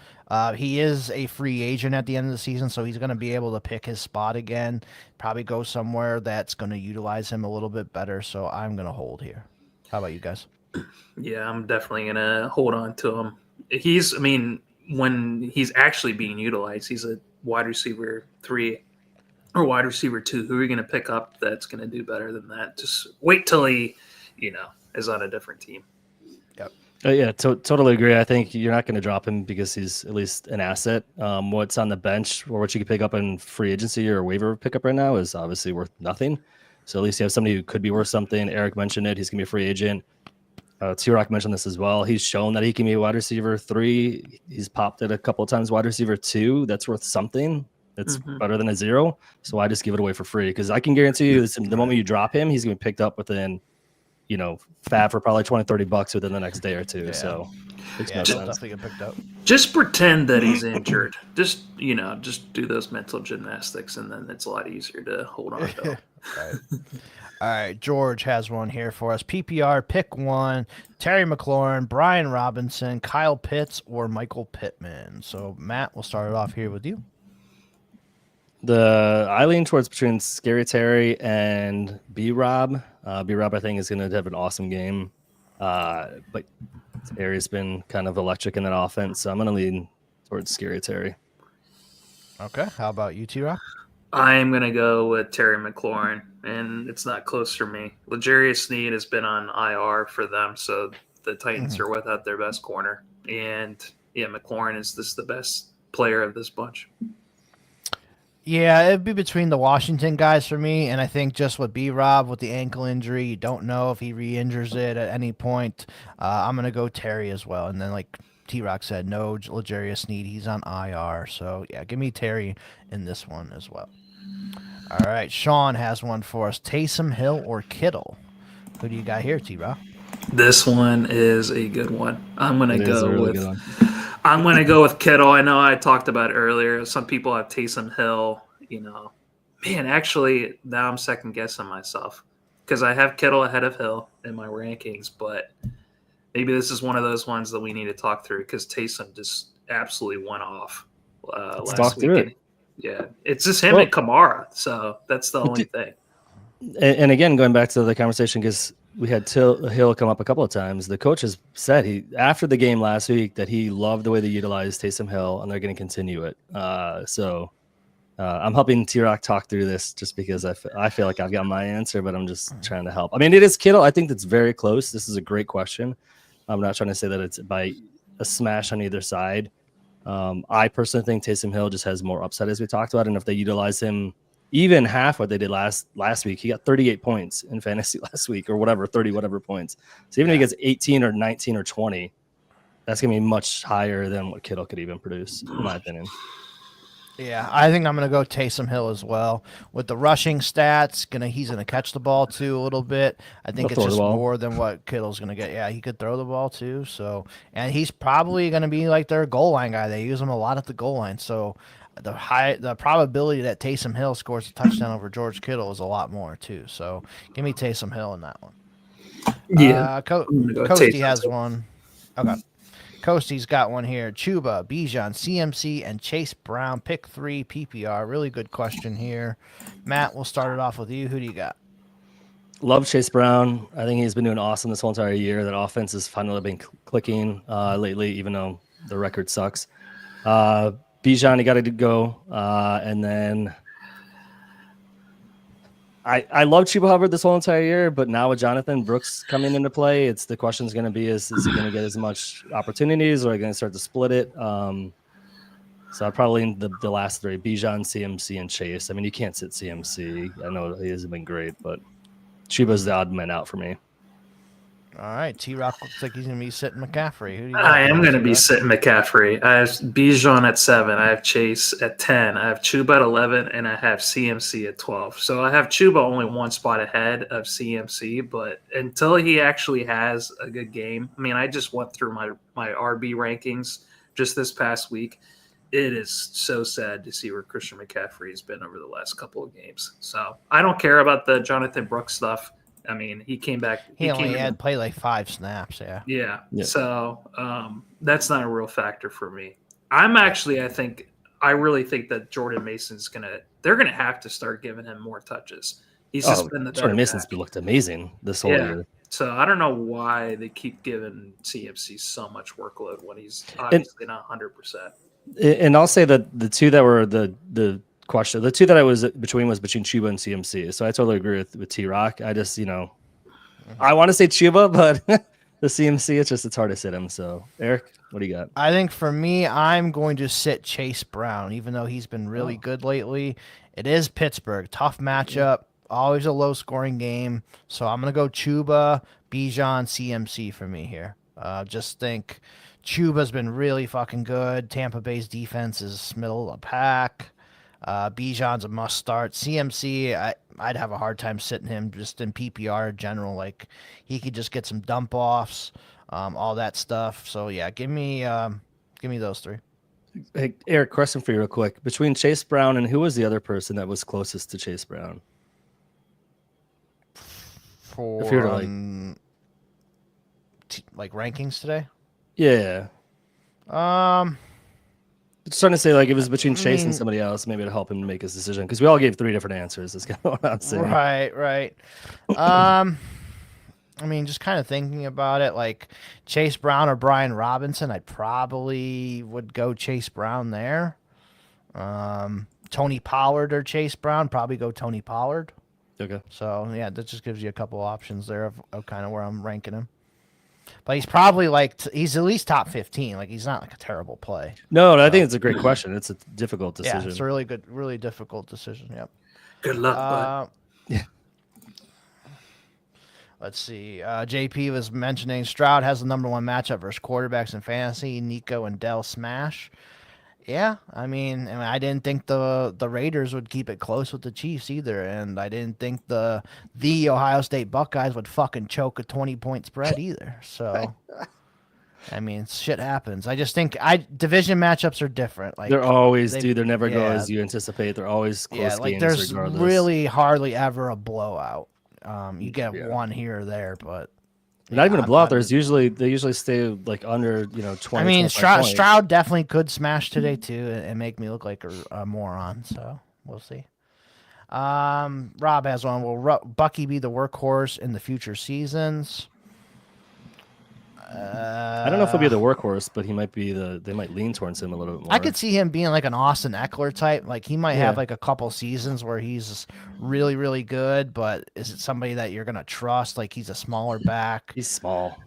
He is a free agent at the end of the season, so he's going to be able to pick his spot again. Probably go somewhere that's going to utilize him a little bit better. So, I'm going to hold here. How about you guys? Yeah, I'm definitely going to hold on to him. When he's actually being utilized, he's a wide receiver 3 or wide receiver 2. Who are you going to pick up that's going to do better than that? Just wait till he, is on a different team. Yep. Yeah, totally agree. I think you're not going to drop him because he's at least an asset. What's on the bench or what you can pick up in free agency or waiver pickup right now is obviously worth nothing. So at least you have somebody who could be worth something. Eric mentioned it. He's going to be a free agent. T-Rock mentioned this as well. He's shown that he can be a wide receiver 3. He's popped it a couple of times wide receiver 2. That's worth something. That's better than a 0. So I just give it away for free because I can guarantee you the moment you drop him, he's going to be picked up within, fab for probably $20-$30 within the next day or 2. Yeah. So definitely get picked up. Just pretend that he's injured. Just do those mental gymnastics, and then it's a lot easier to hold on to. Right. All right, George has one here for us. PPR, pick one. Terry McLaurin, Brian Robinson, Kyle Pitts, or Michael Pittman. So, Matt, we'll start it off here with you. I lean towards between Scary Terry and B-Rob. B-Rob, I think, is going to have an awesome game. But Terry's been kind of electric in that offense, so I'm going to lean towards Scary Terry. Okay, how about you, T-Rock? I'm going to go with Terry McLaurin, and it's not close for me. L'Jarius Sneed has been on IR for them, so the Titans are without their best corner. And, yeah, McLaurin is the best player of this bunch. Yeah, it'd be between the Washington guys for me, and I think just with B-Rob with the ankle injury, you don't know if he re-injures it at any point. I'm going to go Terry as well. And then, like T-Rock said, no L'Jarius Sneed. He's on IR. So, yeah, give me Terry in this one as well. All right, Sean has one for us. Taysom Hill or Kittle? Who do you got here, T-Rock? This one is a good one. I'm going to go with Kittle. I know I talked about it earlier. Some people have Taysom Hill. Actually, now I'm second guessing myself because I have Kittle ahead of Hill in my rankings, but maybe this is one of those ones that we need to talk through because Taysom just absolutely went off last week. Yeah, it's just him and Kamara, so that's the only thing. And again, going back to the conversation, because we had Hill come up a couple of times, the coach has said after the game last week that he loved the way they utilized Taysom Hill, and they're going to continue it. So I'm helping T-Rock talk through this just because I feel like I've got my answer, but I'm just trying to help. I mean, it is Kittle. I think that's very close. This is a great question. I'm not trying to say that it's by a smash on either side. I personally think Taysom Hill just has more upside, as we talked about, and if they utilize him even half what they did last week, he got 38 points in fantasy last week or whatever, 30 whatever points. So even if he gets 18 or 19 or 20, that's going to be much higher than what Kittle could even produce, in my opinion. Yeah, I think I'm gonna go Taysom Hill as well. With the rushing stats, he's gonna catch the ball too a little bit. I He'll think it's throw the just ball. more than what Kittle's gonna get. Yeah, he could throw the ball too. So, and he's probably gonna be like their goal line guy. They use him a lot at the goal line. So, the probability that Taysom Hill scores a touchdown over George Kittle is a lot more too. So, give me Taysom Hill in that one. Yeah, I'm gonna go Coasty Taysom has too. one. Okay. Coasty's got one here. Chuba, Bijan, CMC, and Chase Brown. Pick 3 PPR. Really good question here. Matt, we'll start it off with you. Who do you got? Love Chase Brown. I think he's been doing awesome this whole entire year. That offense has finally been clicking lately, even though the record sucks. Bijan, you got to go. And then I love Chuba Hubbard this whole entire year, but now with Jonathan Brooks coming into play, it's the question is going to be is he going to get as much opportunities or are they going to start to split it? So I'd probably lean the last 3, Bijan, CMC, and Chase. I mean, you can't sit CMC. I know he hasn't been great, but Chuba's the odd man out for me. All right. T-Rock looks like he's going to be sitting McCaffrey. Who do you got? I am going to be T-Rock? sitting McCaffrey. I have Bijan at 7. I have Chase at 10. I have Chuba at 11, and I have CMC at 12. So I have Chuba only one spot ahead of CMC, but until he actually has a good game, I mean, I just went through my RB rankings just this past week. It is so sad to see where Christian McCaffrey has been over the last couple of games. So I don't care about the Jonathan Brooks stuff. I mean, he came back. He only came in had played like 5 snaps, yeah. yeah. Yeah. So that's not a real factor for me. I really think that Jordan Mason's they're gonna have to start giving him more touches. He's just been the better Jordan Mason's back. looked amazing this whole Yeah. year. So I don't know why they keep giving CMC so much workload when he's obviously not 100%. And I'll say that the two that were the question, the two that I was between Chuba and CMC. So I totally agree with T-Rock. I just, I want to say Chuba, but the CMC, it's hard to sit him. So Eric, what do you got? I think for me, I'm going to sit Chase Brown, even though he's been really good lately. It is Pittsburgh. Tough matchup. Always a low-scoring game. So I'm going to go Chuba, Bijan, CMC for me here. Just think Chuba's been really fucking good. Tampa Bay's defense is middle of the pack. Bijan's a must start. CMC, I'd have a hard time sitting him just in PPR in general. Like he could just get some dump offs, all that stuff. So yeah, give me those 3. Hey, Eric, question for you real quick. Between Chase Brown and who was the other person that was closest to Chase Brown? For If you were to like rankings today. Yeah. Just trying to say, like, it was between Chase and somebody else, maybe to help him make his decision, because we all gave 3 different answers. That's kind of what I'm saying. Right. I mean, just kind of thinking about it, like Chase Brown or Brian Robinson, I probably would go Chase Brown there. Tony Pollard or Chase Brown, probably go Tony Pollard. Okay. So yeah, that just gives you a couple options there of kind of where I'm ranking him. But he's probably he's at least top 15. Like he's not like a terrible play. No, I think it's a great question. It's a difficult decision. Yeah, it's a really difficult decision. Yep. Good luck, bud. Yeah. Let's see. JP was mentioning Stroud has the number 1 matchup versus quarterbacks in fantasy. Nico and Dell smash. Yeah, I mean, I didn't think the Raiders would keep it close with the Chiefs either, and I didn't think the Ohio State Buckeyes would fucking choke a 20-point spread either. So, I mean, shit happens. I just think division matchups are different. Like They're always, dude. They never go as you anticipate. They're always close yeah, like games there's regardless. really hardly ever a blowout. You get one here or there, but. Not even a blowout. They usually stay like under 20. I mean, 25 points. Stroud definitely could smash today too and make me look like a moron. So we'll see. Rob has one. Will Bucky be the workhorse in the future seasons? I don't know if he'll be the workhorse, but he might be they might lean towards him a little bit more. I could see him being like an Austin Eckler type. Like he might have like a couple seasons where he's really, really good, but is it somebody that you're gonna trust? Like he's a smaller back. He's small.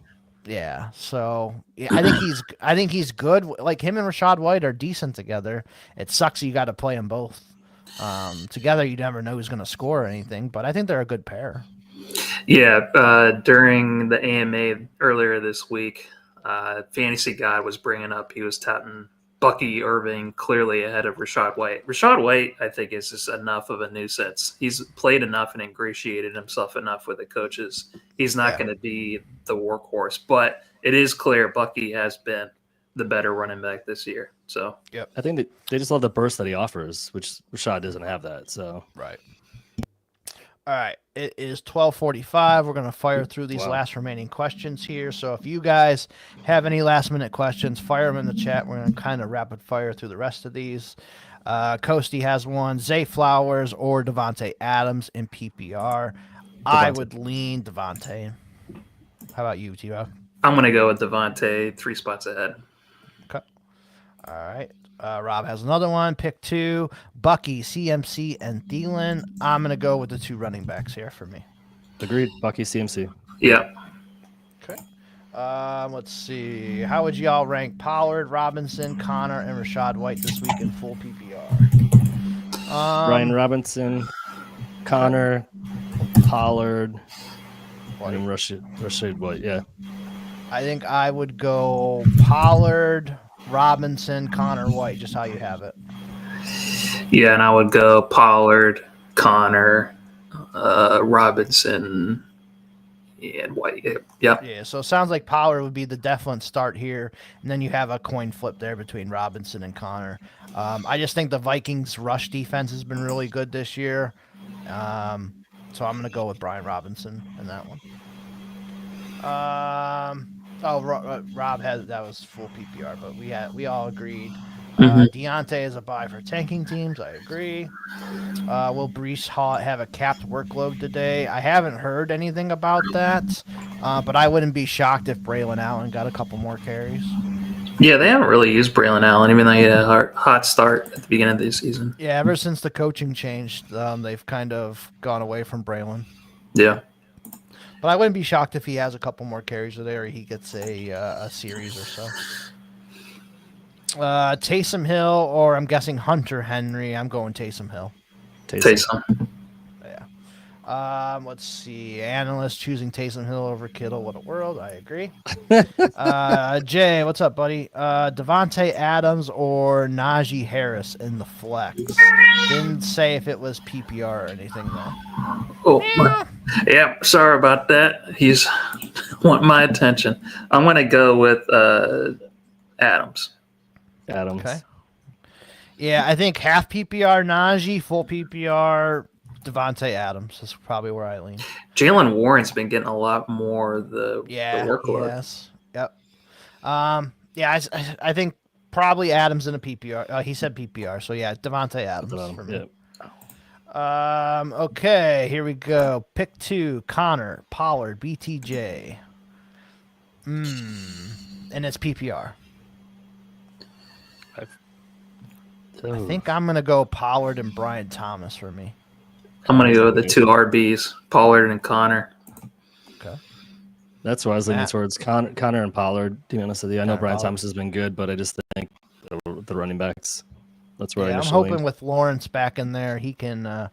Yeah. So yeah, I think he's good. Like him and Rachaad White are decent together. It sucks you got to play them both together. You never know who's gonna score or anything, but I think they're a good pair. Yeah, during the AMA earlier this week, Fantasy Guy was bringing up, he was touting Bucky Irving clearly ahead of Rashad White. Rashad White, I think, is just enough of a nuisance. He's played enough and ingratiated himself enough with the coaches. He's not going to be the workhorse, but it is clear Bucky has been the better running back this year. So, I think they just love the burst that he offers, which Rashad doesn't have that. So, right. All right, it is 12:45. We're going to fire through these last remaining questions here. So if you guys have any last-minute questions, fire them in the chat. We're going to kind of rapid fire through the rest of these. Coasty has one. Zay Flowers or Devontae Adams in PPR. I would lean Devontae. How about you, T-Rock? I'm going to go with Devontae 3 spots ahead. Okay. All right. Rob has another one. Pick 2, Bucky, CMC, and Thielen. I'm going to go with the 2 running backs here for me. Agreed. Bucky, CMC. Yeah. Okay. Let's see. How would y'all rank Pollard, Robinson, Connor, and Rashad White this week in full PPR? Brian Robinson, Connor, Pollard, and Rashad White. Yeah. I think I would go Pollard, Robinson, Connor, White, just how you have it. Yeah, and I would go Pollard, Connor, Robinson, and White. Yep. Yeah, so it sounds like Pollard would be the definite start here, and then you have a coin flip there between Robinson and Connor. I just think the Vikings' rush defense has been really good this year, so I'm going to go with Brian Robinson in that one. Rob has that was full PPR, but we all agreed. Deontay is a buy for tanking teams. I agree. Will Breece Hall have a capped workload today? I haven't heard anything about that, but I wouldn't be shocked if Braylon Allen got a couple more carries. Yeah, they haven't really used Braylon Allen, even though he had a hot start at the beginning of the season. Yeah, ever since the coaching changed, they've kind of gone away from Braylon. Yeah. But I wouldn't be shocked if he has a couple more carries today or he gets a series or so. Taysom Hill, or I'm guessing Hunter Henry. I'm going Taysom Hill. Taysom. Yeah. Let's see. Analysts choosing Taysom Hill over Kittle. What a world. I agree. Jay, what's up, buddy? Devontae Adams or Najee Harris in the flex. Didn't say if it was PPR or anything, though. Oh, yeah. Sorry about that. He's wanting my attention. I'm going to go with Adams. Okay. Yeah, I think half PPR Najee, full PPR Devontae Adams. That's probably where I lean. Jalen Warren's been getting a lot more the workload. Yes. Yep. I think probably Adams in a PPR. He said PPR, so yeah, Devontae Adams for me. Yep. Okay, here we go. Pick 2, Connor, Pollard, BTJ. And it's PPR. I think I'm going to go Pollard and Brian Thomas for me. I'm going to go with the 2 RBs, Pollard and Connor. Okay. That's what I was leaning towards, Connor and Pollard, to be honest with you. I know Brian Thomas has been good, but I just think the running backs, that's where I'm hoping with Lawrence back in there, he can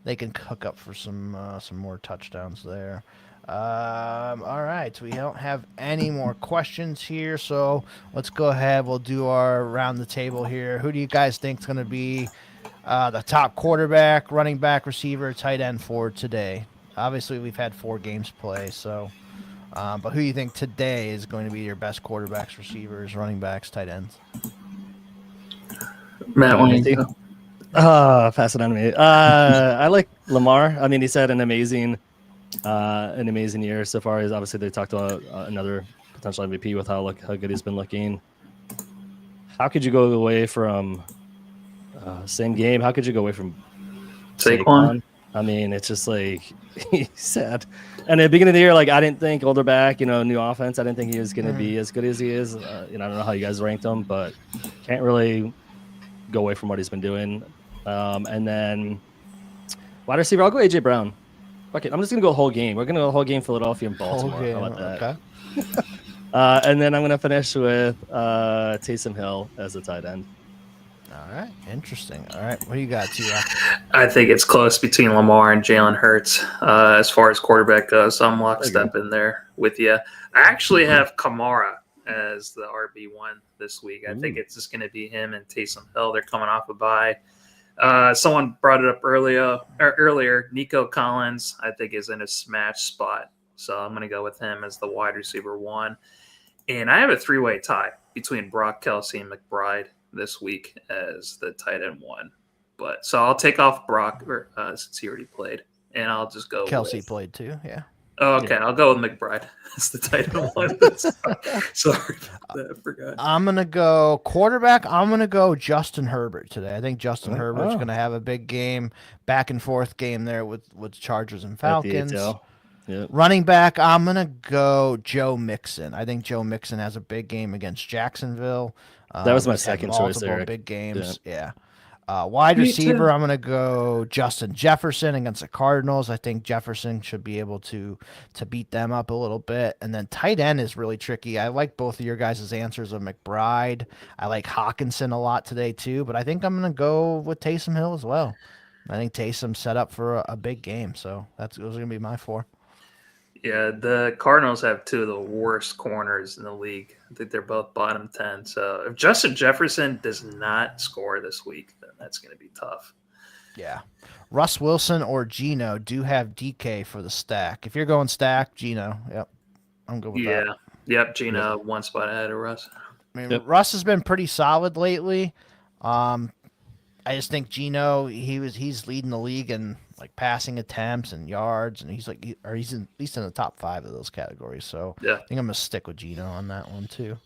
they can hook up for some more touchdowns there. All right, we don't have any more questions here, so let's go ahead. We'll do our round the table here. Who do you guys think is going to be the top quarterback, running back, receiver, tight end for today? Obviously, we've had 4 games play, so but who do you think today is going to be your best quarterbacks, receivers, running backs, tight ends? Matt, what do you think? Pass it on to me. I like Lamar. I mean, he's had an amazing year so far. Obviously, they talked about another potential MVP with how good he's been looking. How could you go away from same game? How could you go away from Saquon? I mean, it's just like he's sad. And at the beginning of the year, like I didn't think older back, new offense. I didn't think he was going to be as good as he is. I don't know how you guys ranked him, but can't really go away from what he's been doing. And then wide receiver, I'll go AJ Brown. Fuck it, I'm just gonna go the whole game. We're gonna go the whole game, Philadelphia and Baltimore. How about that? Okay. And then I'm gonna finish with Taysom Hill as a tight end. All right, interesting. All right, what do you got, T-Rock? I think it's close between Lamar and Jalen Hurts as far as quarterback goes. So I'm lockstep in there with you. I actually have Kamara as the RB1 this week. I think it's just going to be him and Taysom Hill. They're coming off a bye. Someone brought it up earlier. Nico Collins, I think, is in a smash spot. So I'm going to go with him as the wide receiver 1. And I have a 3-way tie between Brock, Kelsey, and McBride this week as the tight end 1. But so I'll take off Brock since he already played, and I'll just go. Kelsey played too, yeah. Oh, okay, yeah. I'll go with McBride. That's the tight end 1. Sorry about that. I forgot. I'm going to go quarterback. I'm going to go Justin Herbert today. I think Justin Herbert's going to have a big game, back and forth game there with Chargers and Falcons. Yep. Running back, I'm going to go Joe Mixon. I think Joe Mixon has a big game against Jacksonville. That was my second choice there. Big games, yeah. Wide receiver, I'm going to go Justin Jefferson against the Cardinals. I think Jefferson should be able to beat them up a little bit. And then tight end is really tricky. I like both of your guys' answers of McBride. I like Hawkinson a lot today too, but I think I'm going to go with Taysom Hill as well. I think Taysom's set up for a big game, so those are going to be my 4. Yeah, the Cardinals have 2 of the worst corners in the league. I think they're both bottom 10. So if Justin Jefferson does not score this week, then that's going to be tough. Yeah. Russ Wilson or Geno do have DK for the stack. If you're going stack, Geno. Yep. I'm good with that. Yep. Geno 1 spot ahead of Russ. I mean, Russ has been pretty solid lately. I just think Geno, he's leading the league in like passing attempts and yards, and he's at least in the top 5 of those categories. So yeah. I think I'm gonna stick with Geno on that one too.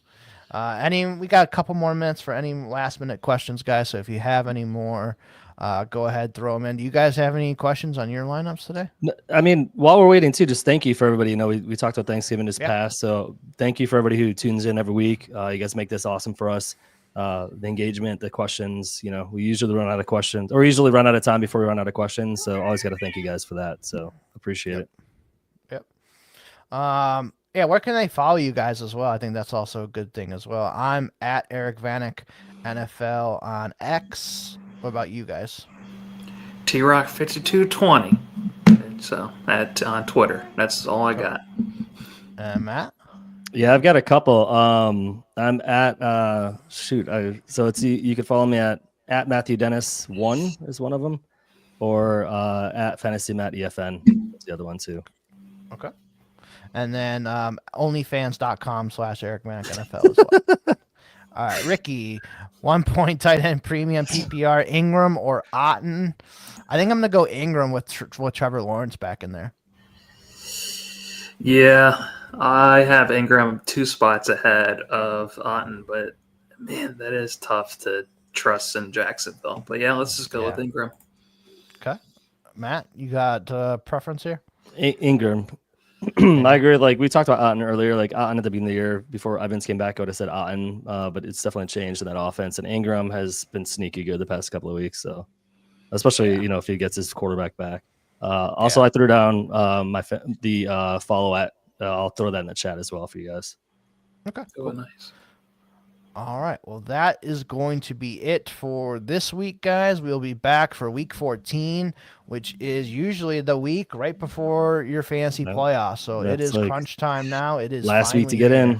We got a couple more minutes for any last minute questions, guys. So if you have any more, go ahead, throw them in. Do you guys have any questions on your lineups today? I mean, while we're waiting too, just thank you for everybody. You know, we talked about Thanksgiving this past, so thank you for everybody who tunes in every week. You guys make this awesome for us. The engagement, the questions, you know, we usually run out of questions or usually run out of time before we run out of questions. So always got to thank you guys for that. So appreciate it. Yep. Where can they follow you guys as well? I think that's also a good thing as well. I'm at Eric Vanek NFL on X. What about you guys? T-Rock 5220. So on Twitter. That's all I got. Matt? Yeah, I've got a couple. I'm at so it's you can follow me at Matthew Dennis 1 is one of them, or at Fantasy Matt EFN is the other one too. Okay. And then onlyfans.com/Eric Vanek NFL as well. All right, Ricky, 1 point tight end premium PPR, Ingram or Otten? I think I'm gonna go Ingram with Trevor Lawrence back in there. Yeah, I have Ingram 2 spots ahead of Otten, but man, that is tough to trust in Jacksonville. But yeah, let's just go with Ingram. Okay. Matt, you got preference here? Ingram. I agree. Like we talked about Otten earlier, like Otten at the beginning of the year before Evans came back, I would have said Otten, but it's definitely changed in that offense. And Ingram has been sneaky good the past couple of weeks. So especially, you know, if he gets his quarterback back. I threw down the follow at. I'll throw that in the chat as well for you guys. Okay. Cool. Nice. All right. Well, that is going to be it for this week, guys. We'll be back for week 14, which is usually the week right before your fantasy playoffs. So it is like crunch time now. It is last week to get in.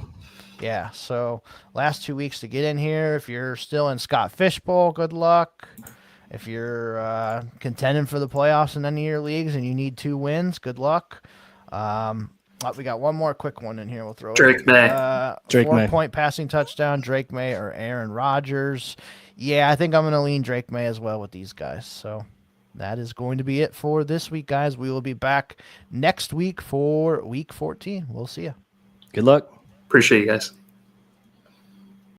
Yeah. So last 2 weeks to get in here. If you're still in Scott Fishbowl, good luck. If you're contending for the playoffs in any of your leagues and you need 2 wins, good luck. We got one more quick one in here. We'll throw Drake May. 4-point passing touchdown, Drake May or Aaron Rodgers. Yeah, I think I'm going to lean Drake May as well with these guys. So that is going to be it for this week, guys. We will be back next week for week 14. We'll see you. Good luck. Appreciate you guys.